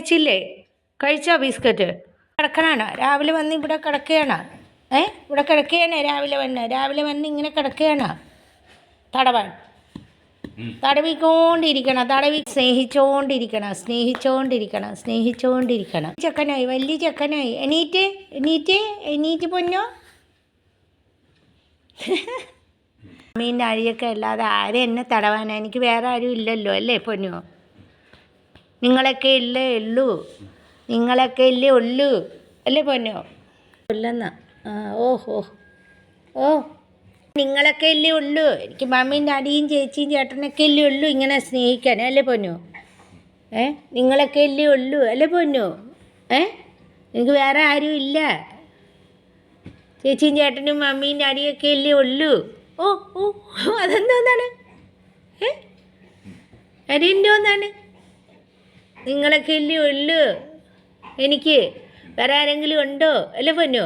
കഴിച്ചില്ലേ? കഴിച്ചോ ബിസ്ക്കറ്റ്? കിടക്കണാണോ? രാവിലെ വന്ന് ഇവിടെ കിടക്കുകയാണോ? ഇവിടെ കിടക്കുകയാണോ? രാവിലെ വന്ന് ഇങ്ങനെ കിടക്കുകയാണോ? തടവാൻ തടവിക്കൊണ്ടിരിക്കണം. സ്നേഹിച്ചോണ്ടിരിക്കണം. ചെക്കനായി, വലിയ ചെക്കനായി. എണീറ്റ് പൊന്നോ. മീൻ്റെ അഴിയൊക്കെ അല്ലാതെ ആരും എന്നെ തടവാനാ? എനിക്ക് വേറെ ആരും ഇല്ലല്ലോ അല്ലേ പൊന്നോ? നിങ്ങളൊക്കെ ഇല്ലേ ഉള്ളൂ അല്ലേ പൊന്നോ? ഇല്ലെന്നാ. ഓ നിങ്ങളൊക്കെ ഇല്ലേ ഉള്ളൂ. എനിക്ക് മമ്മീയും ഡാഡിയും ചേച്ചിയും ചേട്ടനൊക്കെ ഇല്ലേ ഉള്ളൂ ഇങ്ങനെ സ്നേഹിക്കാൻ അല്ലേ പൊന്നു? നിങ്ങളൊക്കെ ഇല്ലേ ഉള്ളൂ അല്ലേ പൊന്നു? എനിക്ക് വേറെ ആരും ഇല്ല. ചേച്ചിയും ചേട്ടനും മമ്മിയും ഡാഡിയും ഒക്കെ ഇല്ലേ ഉള്ളൂ. ഓ അതെന്തോന്നാണ്? അതെന്തോന്നാണ്? നിങ്ങളൊക്കെ ഇല്ലേ ഉള്ളൂ. എനിക്ക് വേറെ ആരെങ്കിലും ഉണ്ടോ അല്ലേ പൊന്നു?